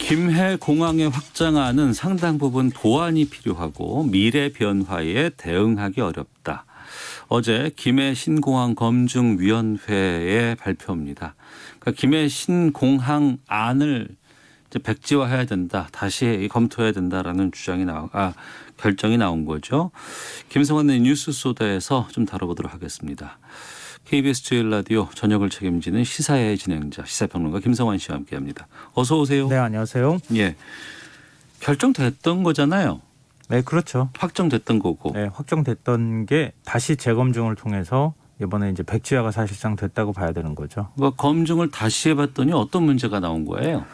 김해 공항의 확장안은 상당 부분 보완이 필요하고 미래 변화에 대응하기 어렵다. 어제 김해 신공항 검증위원회의 발표입니다. 그러니까 김해 신공항 안을 이제 백지화해야 된다. 다시 검토해야 된다라는 결정이 나온 거죠. 김성환의 뉴스소다에서 좀 다뤄보도록 하겠습니다. KBS 제일 라디오 저녁을 책임지는 시사의 진행자 시사평론가 김성환 씨와 함께합니다. 어서 오세요. 네, 안녕하세요. 예, 결정됐던 거잖아요. 네, 그렇죠. 확정됐던 거고. 네, 확정됐던 게 다시 재검증을 통해서 이번에 이제 백지화가 사실상 됐다고 봐야 되는 거죠. 그러니까 검증을 다시 해봤더니 어떤 문제가 나온 거예요?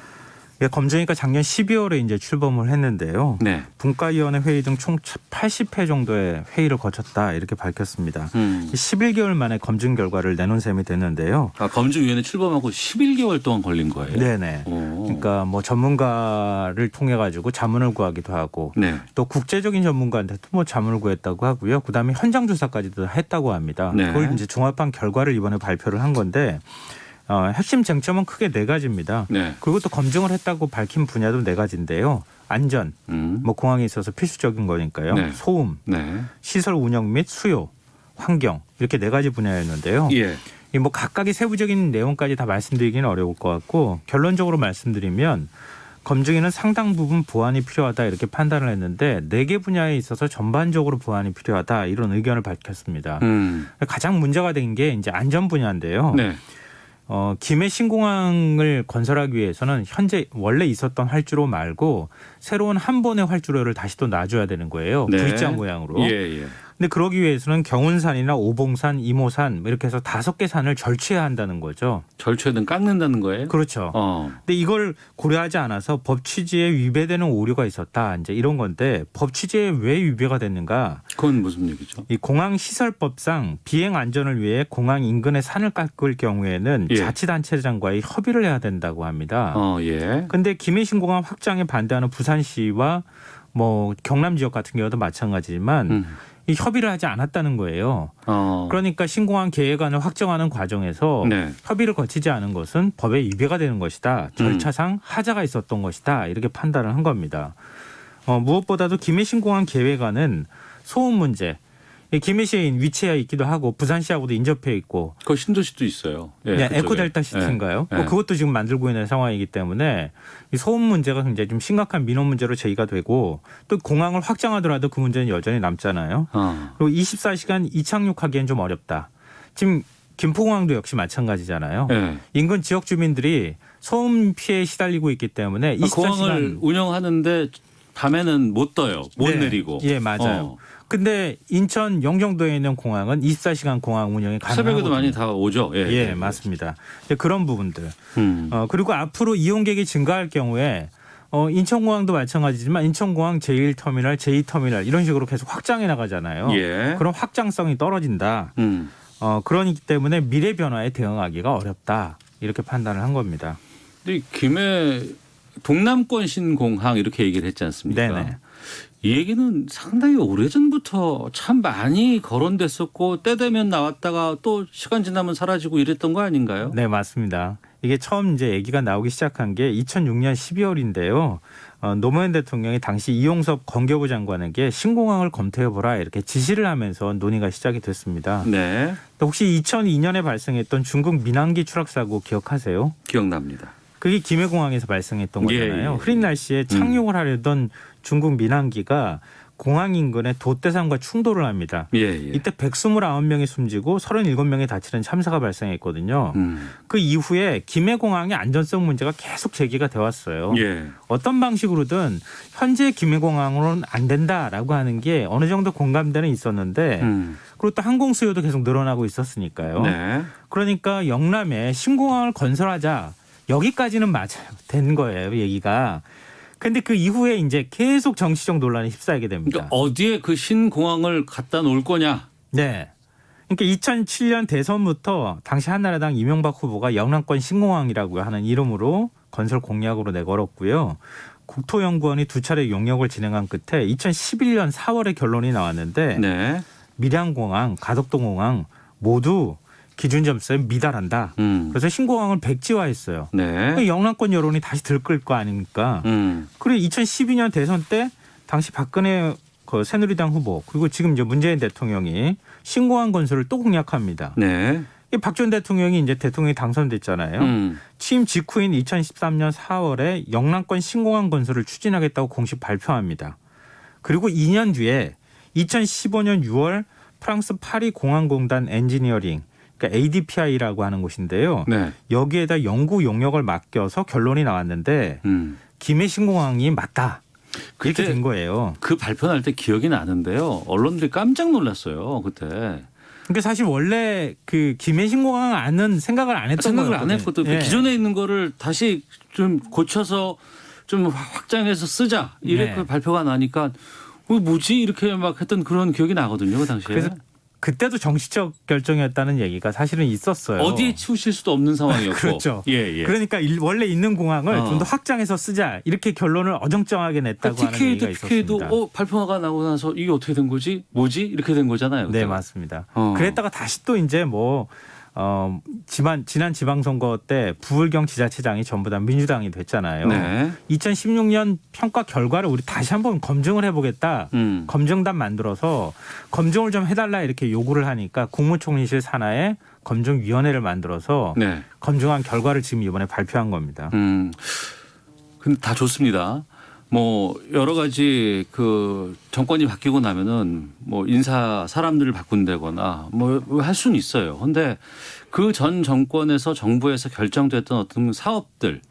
예, 검증위가 작년 12월에 이제 출범을 했는데요. 네. 분과위원회 회의 등 총 80회 정도의 회의를 거쳤다 이렇게 밝혔습니다. 11개월 만에 검증 결과를 내놓은 셈이 됐는데요. 아, 검증위원회 출범하고 11개월 동안 걸린 거예요? 네네. 오. 그러니까 뭐 전문가를 통해 가지고 자문을 구하기도 하고 네. 또 국제적인 전문가한테도 뭐 자문을 구했다고 하고요. 그다음에 현장 조사까지도 했다고 합니다. 네. 그걸 이제 종합한 결과를 이번에 발표를 한 건데 핵심 쟁점은 크게 네 가지입니다. 네. 그리고 또 검증을 했다고 밝힌 분야도 네 가지인데요. 안전, 뭐 공항에 있어서 필수적인 거니까요. 네. 소음, 네. 시설 운영 및 수요, 환경 이렇게 네 가지 분야였는데요. 예. 이 뭐 각각의 세부적인 내용까지 다 말씀드리기는 어려울 것 같고 결론적으로 말씀드리면 검증위는 상당 부분 보완이 필요하다 이렇게 판단을 했는데 네 개 분야에 있어서 전반적으로 보완이 필요하다 이런 의견을 밝혔습니다. 가장 문제가 된 게 이제 안전 분야인데요. 네. 김해 신공항을 건설하기 위해서는 현재 원래 있었던 활주로 말고 새로운 한 번의 활주로를 다시 또 놔줘야 되는 거예요. 네. V자 모양으로. 예. 근데 그러기 위해서는 경운산이나 오봉산, 이모산 이렇게 해서 5개 산을 절취해야 한다는 거죠. 절취하든 깎는다는 거예요? 그렇죠. 근데 이걸 고려하지 않아서 법 취지에 위배되는 오류가 있었다. 이제 이런 건데 법 취지에 왜 위배가 됐는가? 그건 무슨 얘기죠? 이 공항시설법상 비행 안전을 위해 공항 인근의 산을 깎을 경우에는 예. 자치단체장과의 협의를 해야 된다고 합니다. 예. 근데 김해 신공항 확장에 반대하는 부산시와 뭐 경남 지역 같은 경우도 마찬가지지만 이 협의를 하지 않았다는 거예요. 그러니까 신공항 계획안을 확정하는 과정에서 네. 협의를 거치지 않은 것은 법에 위배가 되는 것이다. 절차상 하자가 있었던 것이다. 이렇게 판단을 한 겁니다. 무엇보다도 김해 신공항 계획안은 소음 문제, 김해시에 위치해 있기도 하고 부산시하고도 인접해 있고. 그 신도시도 있어요. 예, 네, 그쪽에. 에코델타 시티인가요? 예. 그것도 지금 만들고 있는 상황이기 때문에 이 소음 문제가 굉장히 좀 심각한 민원 문제로 제기가 되고 또 공항을 확장하더라도 그 문제는 여전히 남잖아요. 그리고 24시간 이착륙하기엔 좀 어렵다. 지금 김포공항도 역시 마찬가지잖아요. 예. 인근 지역 주민들이 소음 피해에 시달리고 있기 때문에 24시간 공항을 운영하는데 밤에는 못 떠요. 못 네. 내리고. 예, 맞아요. 근데 인천 영종도에 있는 공항은 24시간 공항 운영이 가능하거든요. 새벽에도 많이 다 오죠. 예, 맞습니다. 그런 부분들. 그리고 앞으로 이용객이 증가할 경우에 인천공항도 마찬가지지만 인천공항 제1터미널, 제2터미널 이런 식으로 계속 확장해 나가잖아요. 예. 그럼 확장성이 떨어진다. 그러기 때문에 미래 변화에 대응하기가 어렵다. 이렇게 판단을 한 겁니다. 근데 김해 동남권 신공항 이렇게 얘기를 했지 않습니까? 네네. 이 얘기는 상당히 오래전부터 참 많이 거론됐었고 때 되면 나왔다가 또 시간 지나면 사라지고 이랬던 거 아닌가요? 네, 맞습니다. 이게 처음 이제 얘기가 나오기 시작한 게 2006년 12월인데요. 노무현 대통령이 당시 이용섭 건교부 장관에게 신공항을 검토해보라 이렇게 지시를 하면서 논의가 시작이 됐습니다. 네. 혹시 2002년에 발생했던 중국 민항기 추락 사고 기억하세요? 기억납니다. 그게 김해공항에서 발생했던 거잖아요. 예. 흐린 날씨에 착륙을 하려던 중국 민항기가 공항 인근의 돛대산과 충돌을 합니다. 이때 129명이 숨지고 37명이 다치는 참사가 발생했거든요. 그 이후에 김해공항의 안전성 문제가 계속 제기가 돼 왔어요. 어떤 방식으로든 현재 김해공항으로는 안 된다라고 하는 게 어느 정도 공감대는 있었는데 그리고 또 항공 수요도 계속 늘어나고 있었으니까요. 네. 그러니까 영남에 신공항을 건설하자 여기까지는 맞아요. 된 거예요, 얘기가. 근데 그 이후에 이제 계속 정치적 논란에 휩싸이게 됩니다. 그러니까 어디에 그 신공항을 갖다 놓을 거냐? 네. 그러니까 2007년 대선부터 당시 한나라당 이명박 후보가 영남권 신공항이라고 하는 이름으로 건설 공약으로 내걸었고요. 국토연구원이 2차례 용역을 진행한 끝에 2011년 4월에 결론이 나왔는데 네. 밀양공항, 가덕동공항 모두 기준 점수에 미달한다. 그래서 신공항을 백지화했어요. 네. 영남권 여론이 다시 들끓을 거 아닙니까? 그리고 2012년 대선 때 당시 박근혜 그 새누리당 후보 그리고 지금 이제 문재인 대통령이 신공항 건설을 또 공약합니다. 네. 박 전 대통령이 이제 대통령이 당선됐잖아요. 취임 직후인 2013년 4월에 영남권 신공항 건설을 추진하겠다고 공식 발표합니다. 그리고 2년 뒤에 2015년 6월 프랑스 파리 공항공단 엔지니어링 그러니까 ADPI라고 하는 곳인데요. 네. 여기에다 연구 용역을 맡겨서 결론이 나왔는데 김해 신공항이 맞다. 그렇게 된 거예요. 그 발표 날 때 기억이 나는데요. 언론들이 깜짝 놀랐어요. 그때. 그러니까 사실 원래 그 김해 신공항 안은 생각을 안 했던 생각을 거였거든요. 안 했거든. 예. 기존에 있는 거를 다시 좀 고쳐서 좀 확장해서 쓰자. 이렇게 네. 발표가 나니까 뭐지 이렇게 막 했던 그런 기억이 나거든요. 그 당시에. 그래서 그때도 정치적 결정이었다는 얘기가 사실은 있었어요. 어디에 치우실 수도 없는 상황이었고. 그렇죠. 예. 그러니까 원래 있는 공항을 좀 더 확장해서 쓰자 이렇게 결론을 어정쩡하게 냈다고 하는 얘기가 있었습니다. TK도 발표가 나고 나서 이게 어떻게 된 거지? 뭐지? 이렇게 된 거잖아요. 네, 맞습니다. 그랬다가 다시 또 이제 지난 지방선거 때 부울경 지자체장이 전부 다 민주당이 됐잖아요. 네. 2016년 평가 결과를 우리 다시 한번 검증을 해보겠다. 검증단 만들어서 검증을 좀 해달라 이렇게 요구를 하니까 국무총리실 산하에 검증위원회를 만들어서 네. 검증한 결과를 지금 이번에 발표한 겁니다. 근데 다 좋습니다. 여러 가지 그 정권이 바뀌고 나면은 인사 사람들을 바꾼다거나 할 수는 있어요. 근데 그 전 정권에서 정부에서 결정됐던 어떤 사업들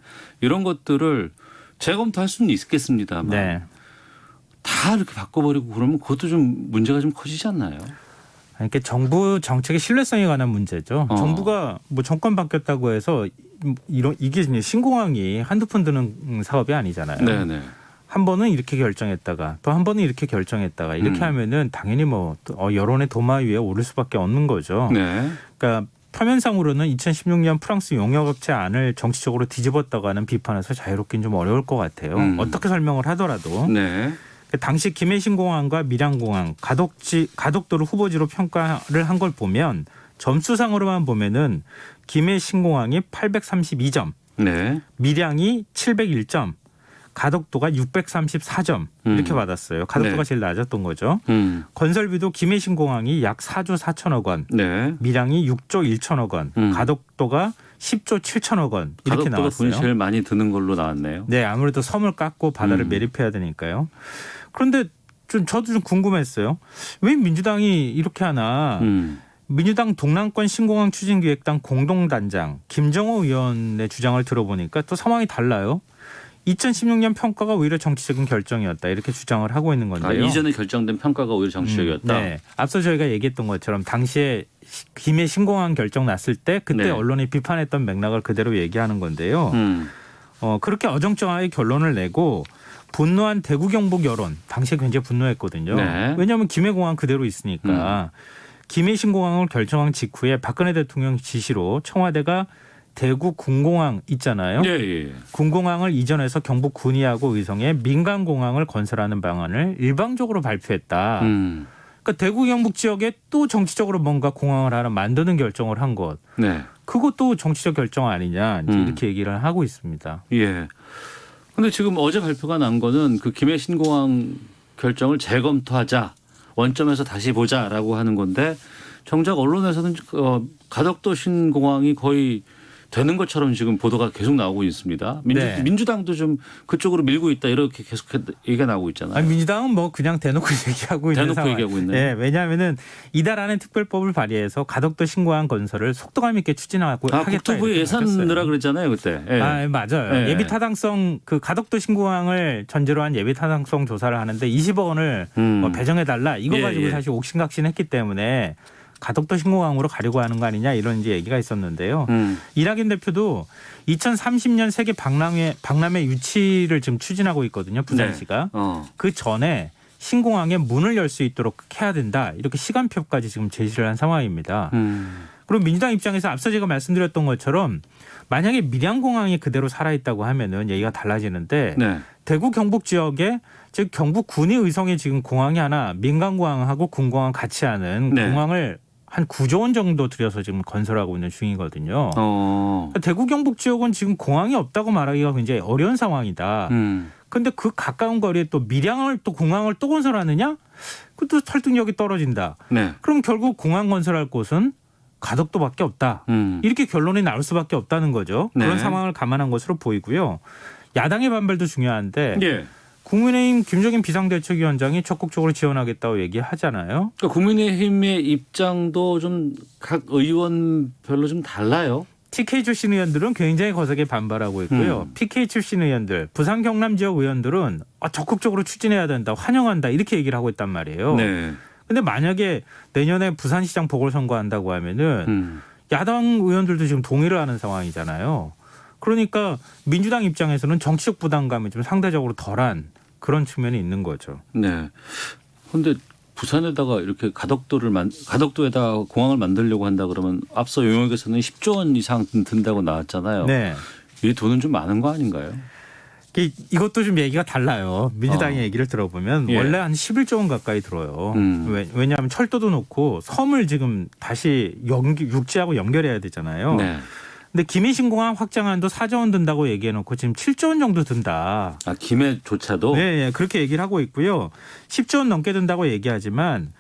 이런 것들을 재검토할 수는 있겠습니다만 네. 다 이렇게 바꿔버리고 그러면 그것도 좀 문제가 좀 커지지 않나요? 그러니까 정부 정책의 신뢰성에 관한 문제죠. 정부가 정권 바뀌었다고 해서 이게 신공항이 한두 푼 드는 사업이 아니잖아요. 네네. 한 번은 이렇게 결정했다가 또 한 번은 이렇게 결정했다가 이렇게 하면은 당연히 여론의 도마 위에 오를 수밖에 없는 거죠. 네. 그러니까 표면상으로는 2016년 프랑스 용역업체 안을 정치적으로 뒤집었다고 하는 비판에서 자유롭긴 좀 어려울 것 같아요. 어떻게 설명을 하더라도. 네. 당시 김해 신공항과 밀양공항 가덕도를 후보지로 평가를 한 걸 보면 점수상으로만 보면은 김해 신공항이 832점, 네. 밀양이 701점, 가덕도가 634점 이렇게 받았어요. 가덕도가 제일 낮았던 거죠. 건설비도 김해 신공항이 약 4조 4천억 원, 네. 밀양이 6조 1천억 원, 가덕도가 10조 7천억 원 이렇게 가덕도가 나왔어요. 돈이 제일 많이 드는 걸로 나왔네요. 네, 아무래도 섬을 깎고 바다를 매립해야 되니까요. 그런데 저도 좀 궁금했어요. 왜 민주당이 이렇게 하나? 민주당 동남권 신공항 추진기획당 공동단장 김정호 의원의 주장을 들어보니까 또 상황이 달라요. 2016년 평가가 오히려 정치적인 결정이었다 이렇게 주장을 하고 있는 건데요. 이전에 결정된 평가가 오히려 정치적이었다. 네. 앞서 저희가 얘기했던 것처럼 당시에 김해 신공항 결정 났을 때 그때 네. 언론이 비판했던 맥락을 그대로 얘기하는 건데요. 그렇게 어정쩡하게 결론을 내고 분노한 대구 경북 여론 당시에 굉장히 분노했거든요. 네. 왜냐하면 김해공항 그대로 있으니까 김해 신공항을 결정한 직후에 박근혜 대통령 지시로 청와대가 대구 군공항 있잖아요. 예. 군공항을 이전해서 경북 군위하고 의성에 민간공항을 건설하는 방안을 일방적으로 발표했다. 그러니까 대구 경북 지역에 또 정치적으로 뭔가 공항을 하나 만드는 결정을 한 것. 네. 그것도 정치적 결정 아니냐 이렇게 얘기를 하고 있습니다. 예. 근데 지금 어제 발표가 난 거는 그 김해 신공항 결정을 재검토하자. 원점에서 다시 보자라고 하는 건데 정작 언론에서는 가덕도 신공항이 거의 되는 것처럼 지금 보도가 계속 나오고 있습니다. 네. 민주당도 좀 그쪽으로 밀고 있다 이렇게 계속 얘기가 나오고 있잖아요. 아니, 민주당은 그냥 대놓고 얘기하고 있는 상황. 얘기하고 있네요. 네, 왜냐하면은 이달 안에 특별법을 발의해서 가덕도 신공항 건설을 속도감 있게 추진하고 하겠다. 국토부에 예산 넣으라 그랬잖아요 그때. 예. 맞아요. 예. 예비 타당성 그 가덕도 신공항을 전제로 한 예비 타당성 조사를 하는데 20억 원을 배정해달라 이거 가지고 사실 옥신각신했기 때문에. 가덕도 신공항으로 가려고 하는 거 아니냐 이런 이제 얘기가 있었는데요. 이낙연 대표도 2030년 세계 박람회 유치를 지금 추진하고 있거든요. 부산시가. 네. 그 전에 신공항에 문을 열 수 있도록 해야 된다. 이렇게 시간표까지 지금 제시를 한 상황입니다. 그리고 민주당 입장에서 앞서 제가 말씀드렸던 것처럼 만약에 밀양공항이 그대로 살아있다고 하면은 얘기가 달라지는데 네. 대구 경북 지역에 즉 경북 군위 의성에 지금 공항이 하나 민간공항하고 군공항 같이 하는 네. 공항을 한 9조 원 정도 들여서 지금 건설하고 있는 중이거든요. 그러니까 대구 경북 지역은 지금 공항이 없다고 말하기가 굉장히 어려운 상황이다. 근데 그 가까운 거리에 또 밀양을 또 공항을 또 건설하느냐? 그것도 설득력이 떨어진다. 네. 그럼 결국 공항 건설할 곳은 가덕도밖에 없다. 이렇게 결론이 나올 수밖에 없다는 거죠. 네. 그런 상황을 감안한 것으로 보이고요. 야당의 반발도 중요한데 예. 국민의힘 김종인 비상대책위원장이 적극적으로 지원하겠다고 얘기하잖아요. 그러니까 국민의힘의 입장도 좀 각 의원별로 좀 달라요. TK 출신 의원들은 굉장히 거세게 반발하고 있고요. PK 출신 의원들, 부산 경남 지역 의원들은 적극적으로 추진해야 된다, 환영한다 이렇게 얘기를 하고 있단 말이에요. 네. 근데 만약에 내년에 부산시장 보궐선거한다고 하면은 야당 의원들도 지금 동의를 하는 상황이잖아요. 그러니까 민주당 입장에서는 정치적 부담감이 좀 상대적으로 덜한 그런 측면이 있는 거죠. 네. 그런데 부산에다가 이렇게 가덕도에다가 공항을 만들려고 한다 그러면 앞서 용역에서는 10조 원 이상 든다고 나왔잖아요. 네. 이 돈은 좀 많은 거 아닌가요? 이것도 좀 얘기가 달라요. 민주당의 얘기를 들어보면 예. 원래 한 11조 원 가까이 들어요. 왜냐하면 철도도 놓고 섬을 지금 다시 육지하고 연결해야 되잖아요. 네. 근데 김해신 공항 확장안도 4조 원 든다고 얘기해놓고 지금 7조 원 정도 든다. 아, 김해조차도? 네, 그렇게 얘기를 하고 있고요. 10조 원 넘게 든다고 얘기하지만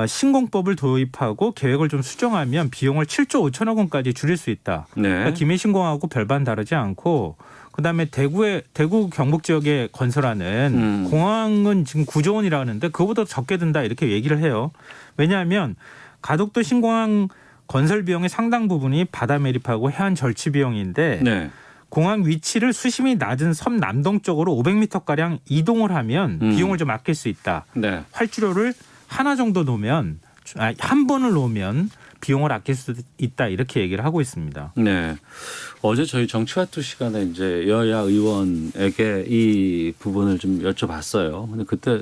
신공법을 도입하고 계획을 좀 수정하면 비용을 7조 5천억 원까지 줄일 수 있다. 네. 그러니까 김해신 공항하고 별반 다르지 않고 그다음에 대구 경북 지역에 건설하는 공항은 지금 9조 원이라 하는데 그거보다 적게 든다 이렇게 얘기를 해요. 왜냐하면 가덕도 신공항 건설 비용의 상당 부분이 바다 매립하고 해안 절취 비용인데 네. 공항 위치를 수심이 낮은 섬 남동쪽으로 500m가량 이동을 하면 비용을 좀 아낄 수 있다. 네. 활주로를 하나 정도 놓으면 한 번을 놓으면 비용을 아낄 수 있다 이렇게 얘기를 하고 있습니다. 네. 어제 저희 정치화투 시간에 이제 여야 의원에게 이 부분을 좀 여쭤봤어요. 근데 그때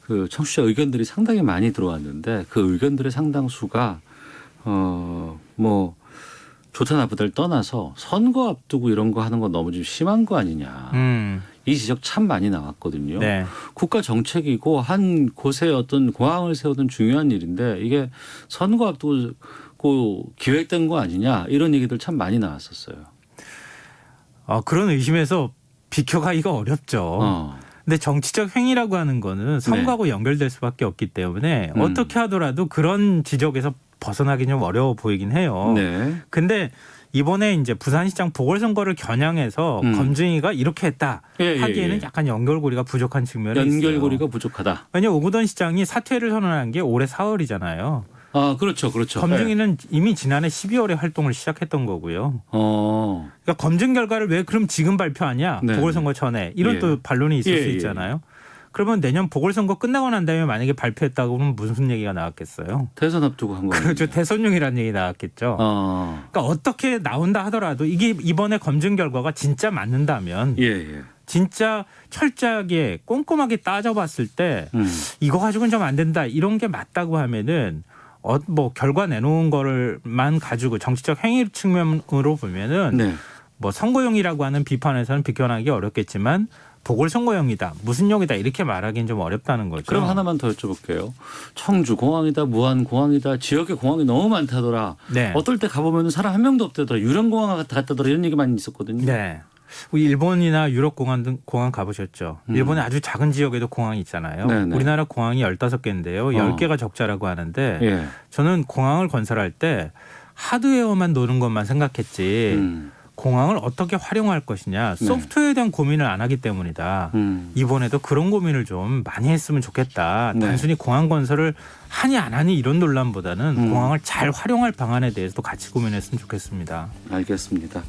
그 청취자 의견들이 상당히 많이 들어왔는데 그 의견들의 상당수가 뭐 좋다 나쁘다를 떠나서 선거 앞두고 이런 거 하는 건 너무 좀 심한 거 아니냐. 이 지적 참 많이 나왔거든요. 네. 국가 정책이고 한 곳에 어떤 공항을 세우는 중요한 일인데 이게 선거 앞두고 기획된 거 아니냐 이런 얘기들 참 많이 나왔었어요. 그런 의심에서 비켜가기가 어렵죠. 근데 정치적 행위라고 하는 거는 선거하고 연결될 수밖에 없기 때문에 어떻게 하더라도 그런 지적에서 벗어나기 좀 어려워 보이긴 해요. 네. 근데 이번에 이제 부산시장 보궐선거를 겨냥해서 검증이가 이렇게 했다 하기에는 약간 연결고리가 부족한 측면이 있어요. 연결고리가 부족하다. 왜냐하면 오거돈 시장이 사퇴를 선언한 게 올해 4월이잖아요. 아, 그렇죠. 그렇죠. 검증이는 이미 지난해 12월에 활동을 시작했던 거고요. 그러니까 검증 결과를 왜 그럼 지금 발표하냐? 네. 보궐선거 전에. 이런 또 반론이 있을 수 있잖아요. 그러면 내년 보궐선거 끝나고 난 다음에 만약에 발표했다고 하면 무슨 얘기가 나왔겠어요? 대선 앞두고 한 거죠. 그렇죠. 대선용이라는 얘기 나왔겠죠. 그러니까 어떻게 나온다 하더라도 이게 이번에 검증 결과가 진짜 맞는다면 진짜 철저하게 꼼꼼하게 따져봤을 때 이거 가지고는 좀 안 된다. 이런 게 맞다고 하면은 뭐 결과 내놓은 거를만 가지고 정치적 행위 측면으로 보면은 뭐 선거용이라고 하는 비판에서는 비껴나기 어렵겠지만 보궐선거용이다, 무슨 용이다 이렇게 말하기는 좀 어렵다는 거죠. 그럼 하나만 더 여쭤볼게요. 청주 공항이다, 무안 공항이다, 지역에 공항이 너무 많다더라. 네. 어떨 때 가보면 사람 한 명도 없다더라. 유령 공항 갔다더라 이런 얘기 많이 있었거든요. 네. 일본이나 유럽 공항 등 공항 가보셨죠? 일본의 아주 작은 지역에도 공항이 있잖아요. 네네. 우리나라 공항이 15개인데요. 10개가 적자라고 하는데 예. 저는 공항을 건설할 때 하드웨어만 노는 것만 생각했지 공항을 어떻게 활용할 것이냐 소프트웨어에 대한 고민을 안 하기 때문이다. 이번에도 그런 고민을 좀 많이 했으면 좋겠다. 단순히 공항 건설을 하니 안 하니 이런 논란보다는 공항을 잘 활용할 방안에 대해서도 같이 고민했으면 좋겠습니다. 알겠습니다.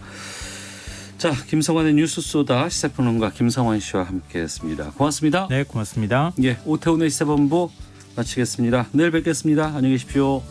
자, 김성환의 뉴스 쏘다 시사평론가 김성환 씨와 함께했습니다. 고맙습니다. 네, 고맙습니다. 예, 오태훈의 시사본부 마치겠습니다. 내일 뵙겠습니다. 안녕히 계십시오.